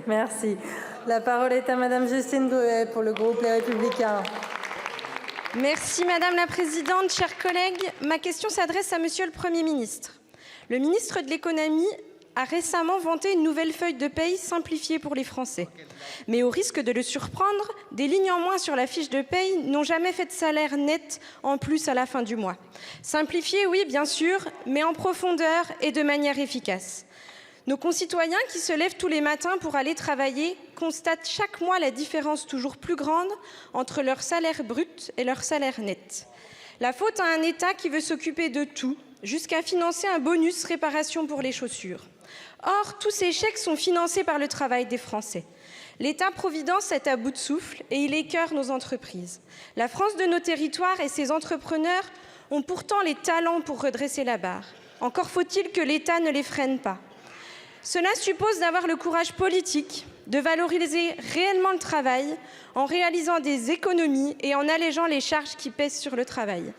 Merci. La parole est à Madame Justine Gruet pour le groupe Les Républicains. Merci Madame la Présidente, chers collègues. Ma question s'adresse à Monsieur le Premier ministre. Le ministre de l'Économie a récemment vanté une nouvelle feuille de paye simplifiée pour les Français. Mais au risque de le surprendre, des lignes en moins sur la fiche de paye n'ont jamais fait de salaire net en plus à la fin du mois. Simplifié, oui, bien sûr, mais en profondeur et de manière efficace. Nos concitoyens qui se lèvent tous les matins pour aller travailler constatent chaque mois la différence toujours plus grande entre leur salaire brut et leur salaire net. La faute à un État qui veut s'occuper de tout, jusqu'à financer un bonus réparation pour les chaussures. Or, tous ces chèques sont financés par le travail des Français. L'État-providence est à bout de souffle et il écœure nos entreprises. La France de nos territoires et ses entrepreneurs ont pourtant les talents pour redresser la barre. Encore faut-il que l'État ne les freine pas. Cela suppose d'avoir le courage politique de valoriser réellement le travail en réalisant des économies et en allégeant les charges qui pèsent sur le travail.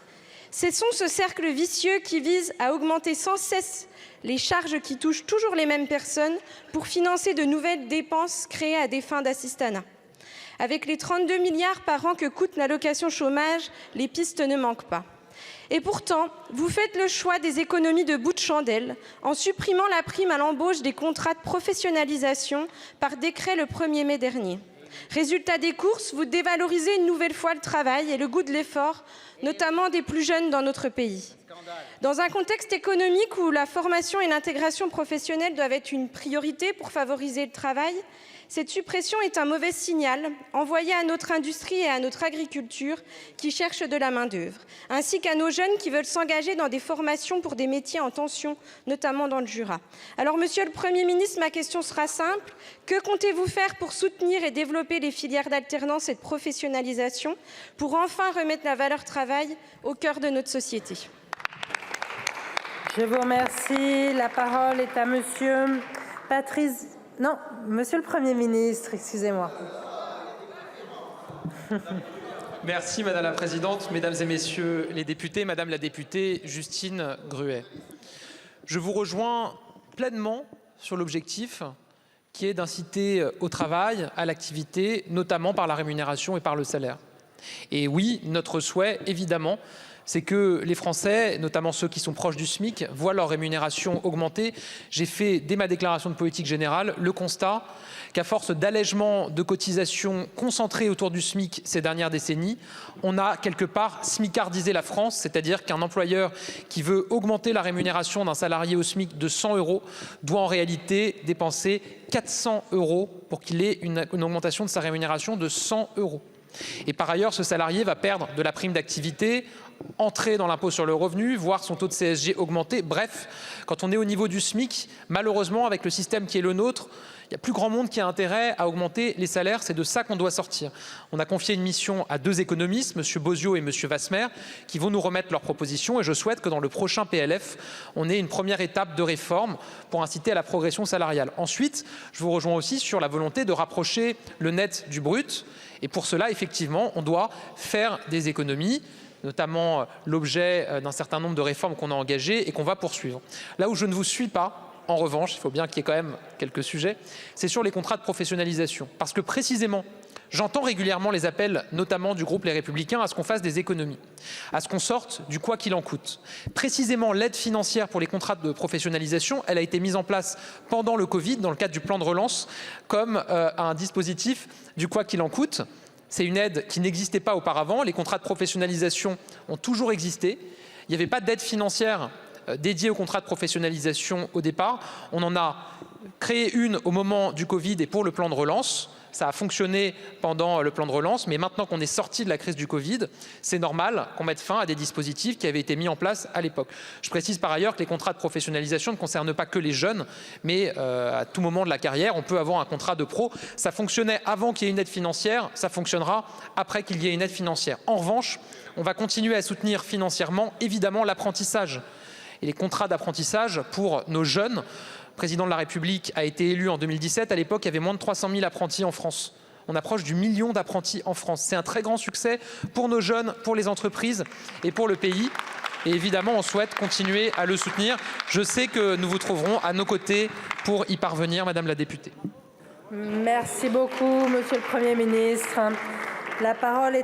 Cessons ce cercle vicieux qui vise à augmenter sans cesse les charges qui touchent toujours les mêmes personnes pour financer de nouvelles dépenses créées à des fins d'assistanat. Avec les 32 milliards par an que coûte l'allocation chômage, les pistes ne manquent pas. Et pourtant, vous faites le choix des économies de bout de chandelle en supprimant la prime à l'embauche des contrats de professionnalisation par décret le 1er mai dernier. Résultat des courses, vous dévalorisez une nouvelle fois le travail et le goût de l'effort, notamment des plus jeunes dans notre pays. Dans un contexte économique où la formation et l'intégration professionnelle doivent être une priorité pour favoriser le travail, cette suppression est un mauvais signal envoyé à notre industrie et à notre agriculture qui cherchent de la main-d'œuvre, ainsi qu'à nos jeunes qui veulent s'engager dans des formations pour des métiers en tension, notamment dans le Jura. Alors, Monsieur le Premier ministre, ma question sera simple. Que comptez-vous faire pour soutenir et développer les filières d'alternance et de professionnalisation pour enfin remettre la valeur travail au cœur de notre société? Je vous remercie. La parole est à Monsieur Patrice... Non, Monsieur le Premier ministre, excusez-moi. Merci Madame la Présidente, Mesdames et Messieurs les députés, Madame la députée Justine Gruet. Je vous rejoins pleinement sur l'objectif qui est d'inciter au travail, à l'activité, notamment par la rémunération et par le salaire. Et oui, notre souhait, évidemment, c'est que les Français, notamment ceux qui sont proches du SMIC, voient leur rémunération augmenter. J'ai fait, dès ma déclaration de politique générale, le constat qu'à force d'allègements de cotisations concentrées autour du SMIC ces dernières décennies, on a quelque part smicardisé la France, c'est-à-dire qu'un employeur qui veut augmenter la rémunération d'un salarié au SMIC de 100 € doit en réalité dépenser 400 € pour qu'il ait une augmentation de sa rémunération de 100 €. Et par ailleurs, ce salarié va perdre de la prime d'activité, entrer dans l'impôt sur le revenu, voir son taux de CSG augmenter. Bref, quand on est au niveau du SMIC, malheureusement, avec le système qui est le nôtre, il y a plus grand monde qui a intérêt à augmenter les salaires. C'est de ça qu'on doit sortir. On a confié une mission à deux économistes, M. Bozio et M. Wasmer, qui vont nous remettre leurs propositions. Et je souhaite que dans le prochain PLF, on ait une première étape de réforme pour inciter à la progression salariale. Ensuite, je vous rejoins aussi sur la volonté de rapprocher le net du brut. Et pour cela, effectivement, on doit faire des économies, notamment l'objet d'un certain nombre de réformes qu'on a engagées et qu'on va poursuivre. Là où je ne vous suis pas, en revanche, il faut bien qu'il y ait quand même quelques sujets, c'est sur les contrats de professionnalisation. Parce que précisément, j'entends régulièrement les appels, notamment du groupe Les Républicains, à ce qu'on fasse des économies, à ce qu'on sorte du quoi qu'il en coûte. Précisément, l'aide financière pour les contrats de professionnalisation, elle a été mise en place pendant le Covid, dans le cadre du plan de relance, comme un dispositif du quoi qu'il en coûte. C'est une aide qui n'existait pas auparavant. Les contrats de professionnalisation ont toujours existé. Il n'y avait pas d'aide financière dédiée aux contrats de professionnalisation au départ. On en a créé une au moment du Covid et pour le plan de relance. Ça a fonctionné pendant le plan de relance, mais maintenant qu'on est sorti de la crise du Covid, c'est normal qu'on mette fin à des dispositifs qui avaient été mis en place à l'époque. Je précise par ailleurs que les contrats de professionnalisation ne concernent pas que les jeunes, mais à tout moment de la carrière, on peut avoir un contrat de pro. Ça fonctionnait avant qu'il y ait une aide financière, ça fonctionnera après qu'il y ait une aide financière. En revanche, on va continuer à soutenir financièrement, évidemment, l'apprentissage et les contrats d'apprentissage pour nos jeunes. Le président de la République a été élu en 2017. À l'époque, il y avait moins de 300 000 apprentis en France. On approche du 1 million d'apprentis en France. C'est un très grand succès pour nos jeunes, pour les entreprises et pour le pays. Et évidemment, on souhaite continuer à le soutenir. Je sais que nous vous trouverons à nos côtés pour y parvenir, Madame la députée. Merci beaucoup, Monsieur le Premier ministre. La parole est